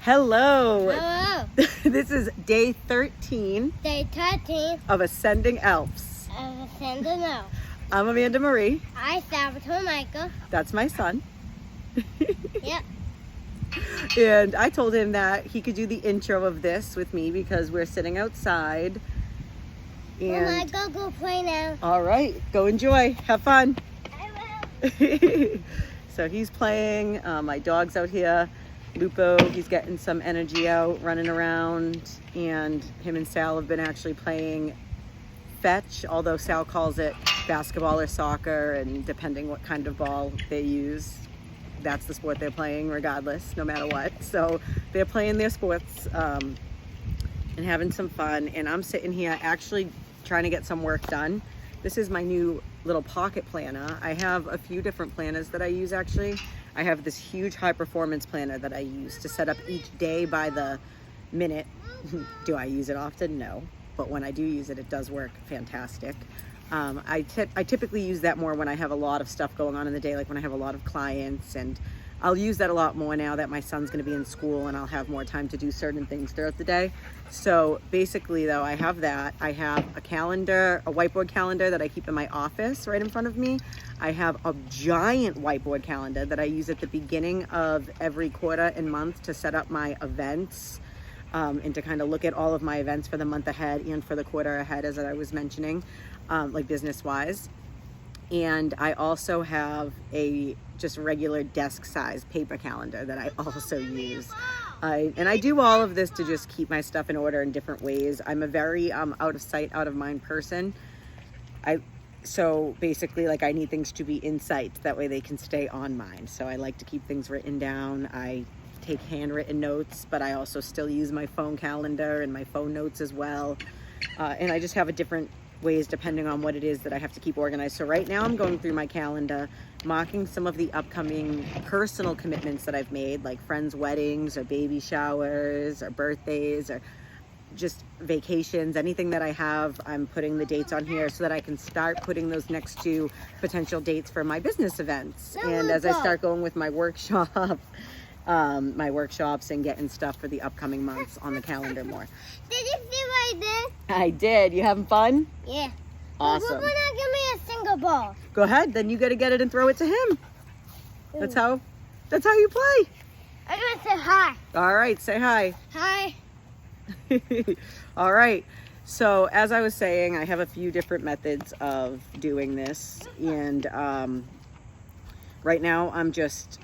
Hello. Hello. This is day 13 Day 13 of Ascending Alps. of Ascending Alps. I'm Amanda Marie. I, Salvatore Michael. That's my son. Yep. And I told him that he could do the intro of this with me because we're sitting outside. Well, And go play now. all right, go enjoy. Have fun. I will. So he's playing. My dog's out here. Lupo, he's getting some energy out, running around. And him and Sal have been actually playing fetch, although Sal calls it basketball or soccer, and depending what kind of ball they use, that's the sport they're playing regardless, no matter what. So they're playing their sports and having some fun. And I'm sitting here actually trying to get some work done. This is my new little pocket planner. I have a few different planners that I use actually. I have this huge high performance planner that I use to set up each day by the minute. Do I use it often? No. But when I do use it, it does work fantastic. I typically use that more when I have a lot of stuff going on in the day, like when I have a lot of clients, and I'll use that a lot more now that my son's going to be in school and I'll have more time to do certain things throughout the day. So basically though, I have that. I have a calendar, a whiteboard calendar that I keep in my office right in front of me. I have a giant whiteboard calendar that I use at the beginning of every quarter and month to set up my events and to kind of look at all of my events for the month ahead and for the quarter ahead, as I was mentioning, like business wise. And I also have a just regular desk size paper calendar that I also use. And I do all of this to just keep my stuff in order in different ways. I'm a very out of sight, out of mind person. So basically, like, I need things to be in sight. That way they can stay on mine. So I like to keep things written down. I take handwritten notes, but I also still use my phone calendar and my phone notes as well. And I just have a different ways depending on what it is that I have to keep organized. So right now I'm going through my calendar, marking some of the upcoming personal commitments that I've made, like friends' weddings or baby showers or birthdays or just vacations, anything that I have, I'm putting the dates on here so that I can start putting those next to potential dates for my business events. And as I start going with my workshop, my workshops and getting stuff for the upcoming months on the calendar more. Did you see what I did? I did. You having fun? Yeah. Awesome. But not give me a single ball. Go ahead. Then you got to get it and throw it to him. That's how you play. I'm gonna say hi. All right. Say hi. Hi. All right. So as I was saying, I have a few different methods of doing this, and right now I'm just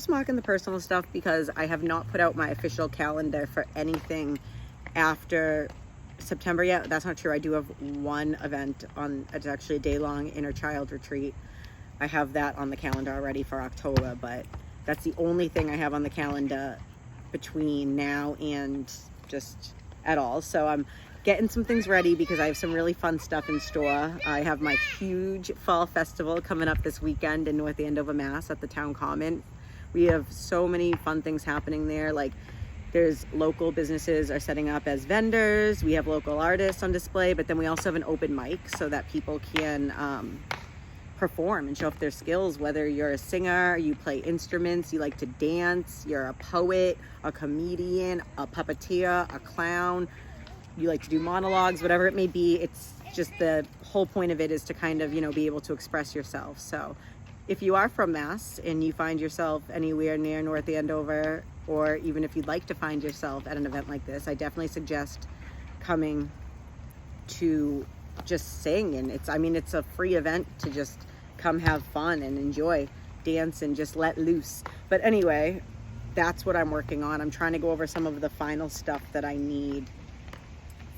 marking the personal stuff because I have not put out my official calendar for anything after September yet. That's not true. I do have one event on, it's actually a day-long inner child retreat. I have that on the calendar already for October, but that's the only thing I have on the calendar between now and just at all. So I'm getting some things ready because I have some really fun stuff in store. I have my huge fall festival coming up this weekend in North Andover, Mass at the Town Common. We have so many fun things happening there. Like, there's local businesses are setting up as vendors. We have local artists on display, but then we also have an open mic so that people can perform and show off their skills, whether you're a singer, you play instruments, you like to dance, you're a poet, a comedian, a puppeteer, a clown, you like to do monologues, whatever it may be. It's just the whole point of it is to kind of, be able to express yourself. So if you are from Mass and you find yourself anywhere near North Andover, or even if you'd like to find yourself at an event like this, I definitely suggest coming to just sing. And it's a free event to just come have fun and enjoy, dance and just let loose. But anyway, that's what I'm working on. I'm trying to go over some of the final stuff that I need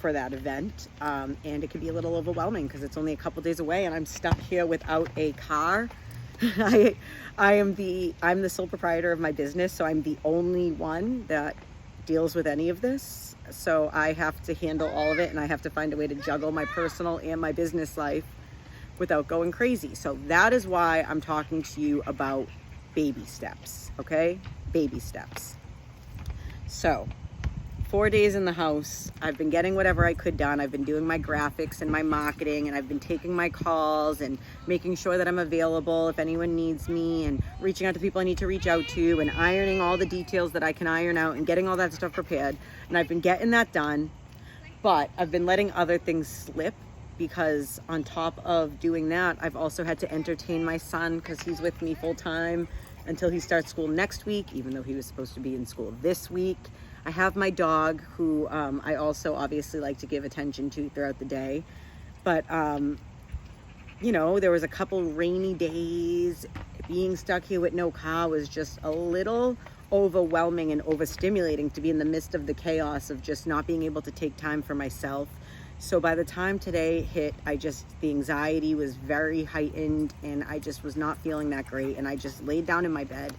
for that event. And it can be a little overwhelming because it's only a couple days away and I'm stuck here without a car. I'm the sole proprietor of my business, so I'm the only one that deals with any of this. So I have to handle all of it, and I have to find a way to juggle my personal and my business life without going crazy. So that is why I'm talking to you about baby steps, okay? Baby steps. So 4 days in the house. I've been getting whatever I could done. I've been doing my graphics and my marketing, and I've been taking my calls and making sure that I'm available if anyone needs me, and reaching out to people I need to reach out to, and ironing all the details that I can iron out and getting all that stuff prepared. And I've been getting that done, but I've been letting other things slip, because on top of doing that, I've also had to entertain my son, because he's with me full time until he starts school next week, even though he was supposed to be in school this week. I have my dog, who I also obviously like to give attention to throughout the day. But, you know, there was a couple rainy days. Being stuck here with no car was just a little overwhelming and overstimulating, to be in the midst of the chaos of just not being able to take time for myself. So by the time today hit, the anxiety was very heightened, and I just was not feeling that great. And I just laid down in my bed,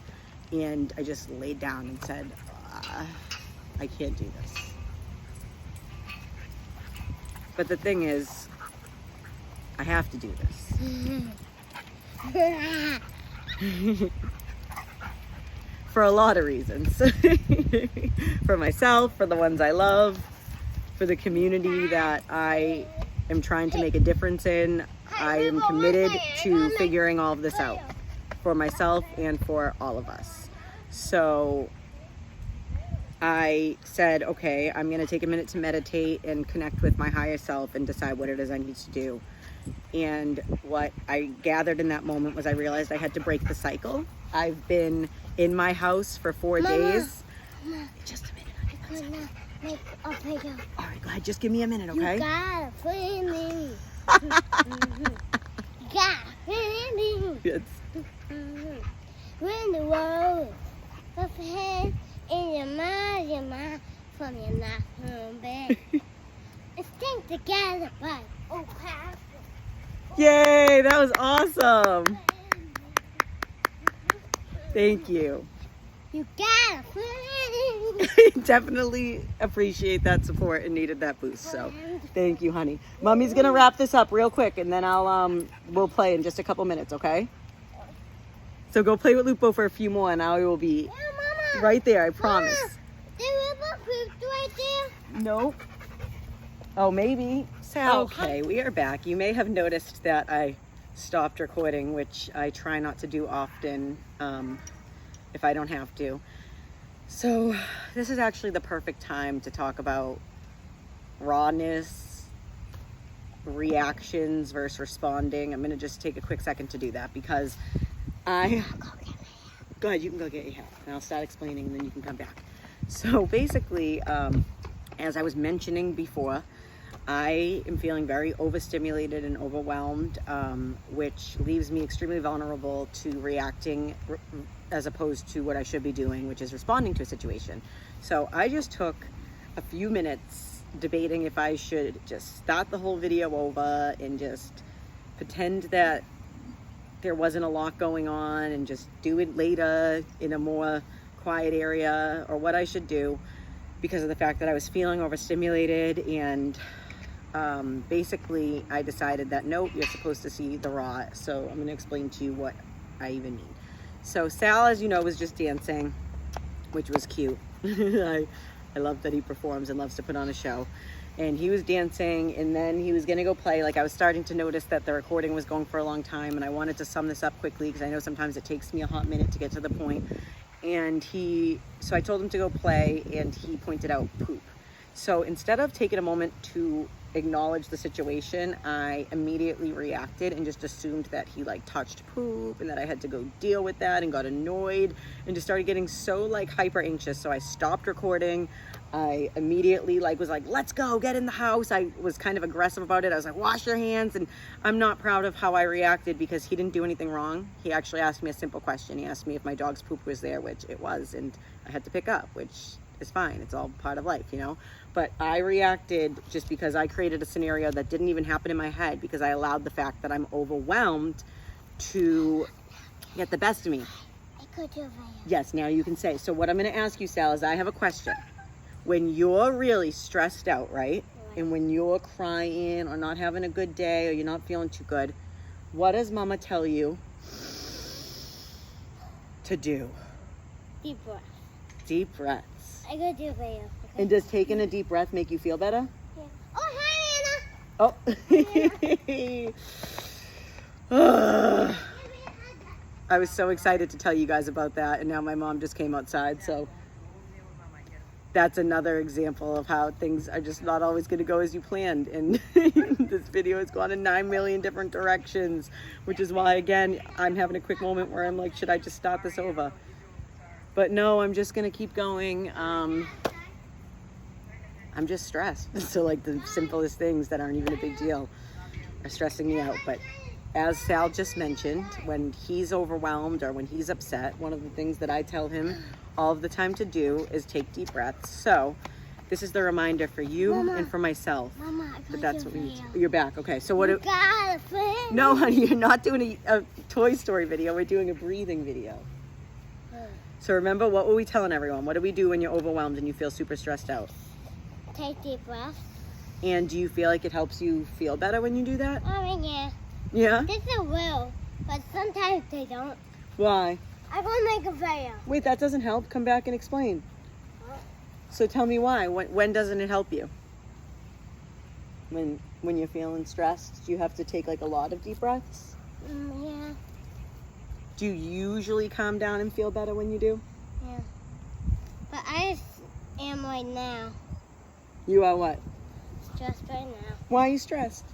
and I just laid down and said, I can't do this. But the thing is, I have to do this. For a lot of reasons. For myself, for the ones I love, for the community that I am trying to make a difference in. I am committed to figuring all of this out for myself and for all of us. So I said, okay, I'm going to take a minute to meditate and connect with my higher self and decide what it is I need to do. And what I gathered in that moment was, I realized I had to break the cycle. I've been in my house for 4 days. Mama. Just a minute, honey. Mama, make a video. All right, go ahead. Just give me a minute, okay? You gotta fit me. You gotta fit me. Yes. When the world of head in your mind from your bathroom bed. Let's think together, but oh, crap. Yay, that was awesome. Thank you. You gotta fit me. Definitely appreciate that support and needed that boost. So thank you, honey. Mommy's gonna wrap this up real quick, and then we'll play in just a couple minutes, okay? So go play with Lupo for a few more, and I will be right there, I promise. Mama, the river pooped right there. Nope. Oh, maybe. Okay, we are back. You may have noticed that I stopped recording, which I try not to do often if I don't have to. So this is actually the perfect time to talk about rawness, reactions versus responding. I'm going to just take a quick second to do that, because go ahead, you can go get your hat, and I'll start explaining, and then you can come back. So basically, as I was mentioning before, I am feeling very overstimulated and overwhelmed, which leaves me extremely vulnerable to reacting as opposed to what I should be doing, which is responding to a situation. So I just took a few minutes debating if I should just start the whole video over and just pretend that there wasn't a lot going on and just do it later in a more quiet area, or what I should do, because of the fact that I was feeling overstimulated. And basically I decided that nope, you're supposed to see the raw. So I'm going to explain to you what I even mean. So Sal, as you know, was just dancing, which was cute. I love that he performs and loves to put on a show. And he was dancing, and then he was gonna go play. Like, I was starting to notice that the recording was going for a long time, and I wanted to sum this up quickly, because I know sometimes it takes me a hot minute to get to the point. And so I told him to go play, and he pointed out poop. So instead of taking a moment to acknowledge the situation, I immediately reacted and just assumed that he like touched poop, and that I had to go deal with that, and got annoyed and just started getting so like hyper anxious. So I stopped recording. I immediately was like, let's go, get in the house. I was kind of aggressive about it. I was like, wash your hands. And I'm not proud of how I reacted, because he didn't do anything wrong. He actually asked me a simple question. He asked me if my dog's poop was there, which it was, and I had to pick up, which is fine. It's all part of life, you know? But I reacted just because I created a scenario that didn't even happen in my head, because I allowed the fact that I'm overwhelmed to get the best of me. Yes, now you can say. So what I'm going to ask you, Sal, is I have a question. When you're really stressed out, right? And when you're crying or not having a good day, or you're not feeling too good, what does Mama tell you to do? Deep breath. Deep breaths. I gotta do it right And does taking a deep breath make you feel better? Yeah. Oh, hi, Oh. Anna. I was so excited to tell you guys about that, and now my mom just came outside, so that's another example of how things are just not always going to go as you planned. And this video has gone in 9 million different directions, which is why, again, I'm having a quick moment where I'm like, should I just start this over? But no, I'm just going to keep going. I'm just stressed. So like the simplest things that aren't even a big deal are stressing me out. But as Sal just mentioned, when he's overwhelmed or when he's upset, one of the things that I tell him all of the time to do is take deep breaths. So this is the reminder for you, Mama, and for myself. Mama, that that's what we need. You're back. Okay, so what you got a friend. No, honey, you're not doing a Toy Story video. We're doing a breathing video. So remember, what were we telling everyone? What do we do when you're overwhelmed and you feel super stressed out? Take deep breaths. And do you feel like it helps you feel better when you do that? Yeah. Yeah? This is will, but sometimes they don't. Why? I want to make a video. Wait, that doesn't help. Come back and explain. So tell me why. When doesn't it help you? When you're feeling stressed, do you have to take like a lot of deep breaths? Yeah. Do you usually calm down and feel better when you do? Yeah. But I am right now. You are what? Stressed right now. Why are you stressed?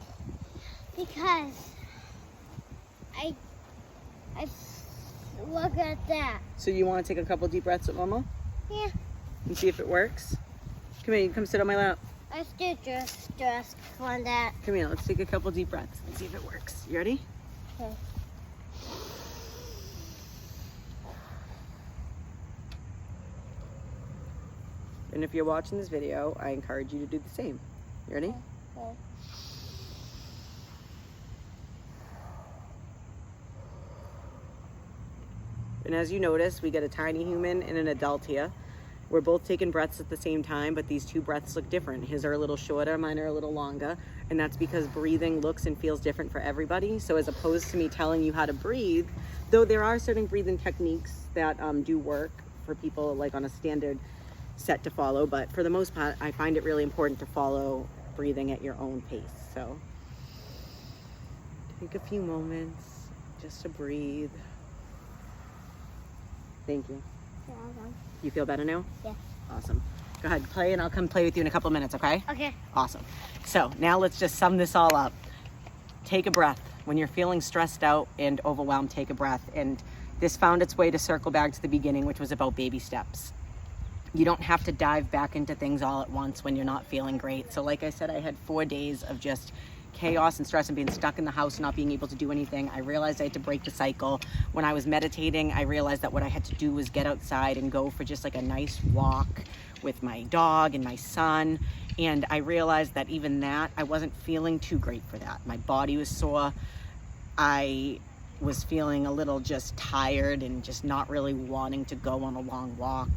Because I look at that. So you want to take a couple deep breaths with Mama? Yeah. And see if it works? Come here, come sit on my lap. I still just stressed on that. Come here, let's take a couple deep breaths and see if it works. You ready? Okay. And if you're watching this video, I encourage you to do the same. You ready? Okay. And as you notice, we get a tiny human and an adult here. We're both taking breaths at the same time, but these two breaths look different. His are a little shorter, mine are a little longer. And that's because breathing looks and feels different for everybody. So as opposed to me telling you how to breathe, though there are certain breathing techniques that do work for people like on a standard set to follow, but for the most part, I find it really important to follow breathing at your own pace. So take a few moments just to breathe. Thank you. You feel better now? Yeah. Awesome. Go ahead, play, and I'll come play with you in a couple minutes, okay? Okay. Awesome. So now let's just sum this all up. Take a breath. When you're feeling stressed out and overwhelmed, take a breath. And this found its way to circle back to the beginning, which was about baby steps. You don't have to dive back into things all at once when you're not feeling great. So like I said, I had 4 days of just chaos and stress and being stuck in the house and not being able to do anything. I realized I had to break the cycle. When I was meditating, I realized that what I had to do was get outside and go for just like a nice walk with my dog and my son. And I realized that even that, I wasn't feeling too great for that. My body was sore. I was feeling a little just tired and just not really wanting to go on a long walk.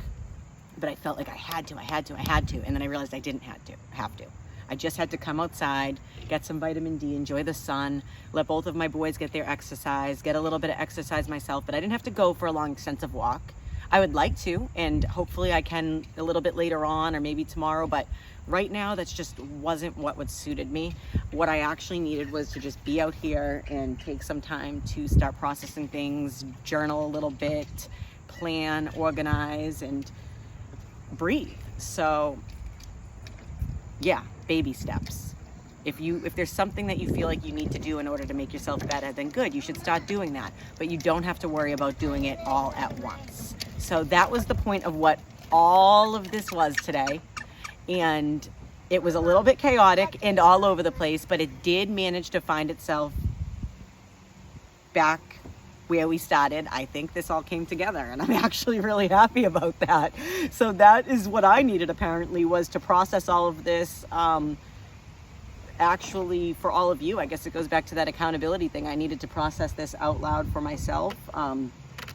But I felt like I had to. And then I realized I didn't have to. I just had to come outside, get some vitamin D, enjoy the sun, let both of my boys get their exercise, get a little bit of exercise myself, but I didn't have to go for a long, extensive walk. I would like to, and hopefully I can a little bit later on or maybe tomorrow, but right now that's just wasn't what would suited me. What I actually needed was to just be out here and take some time to start processing things, journal a little bit, plan, organize, and breathe. So yeah, baby steps. If there's something that you feel like you need to do in order to make yourself better, then good, you should start doing that. But you don't have to worry about doing it all at once. So that was the point of what all of this was today. And it was a little bit chaotic and all over the place, but it did manage to find itself back where we started. I think this all came together and I'm actually really happy about that. So that is what I needed apparently, was to process all of this. Actually, for all of you, I guess it goes back to that accountability thing. I needed to process this out loud for myself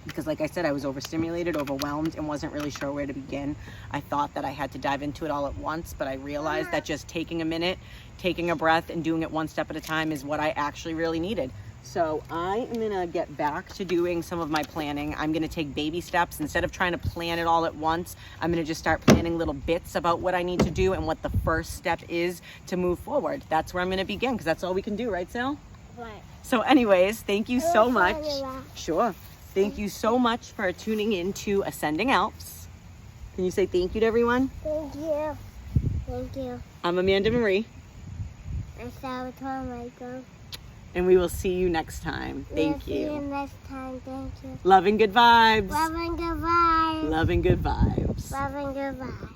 because like I said, I was overstimulated, overwhelmed, and wasn't really sure where to begin. I thought that I had to dive into it all at once, but I realized that just taking a minute, taking a breath, and doing it one step at a time is what I actually really needed. So I am gonna get back to doing some of my planning. I'm gonna take baby steps. Instead of trying to plan it all at once, I'm gonna just start planning little bits about what I need to do and what the first step is to move forward. That's where I'm gonna begin, because that's all we can do, right, Sal? Right. So anyways, thank you so much. Vanilla. Sure. Thank you so much for tuning in to Ascending Alps. Can you say thank you to everyone? Thank you. Thank you. I'm Amanda Marie, I'm Salvatore Michael. and we will see you next time. Thank See you you. next time. Thank you. Love and good vibes. Love and good vibes. Love and good vibes. Love and good vibes.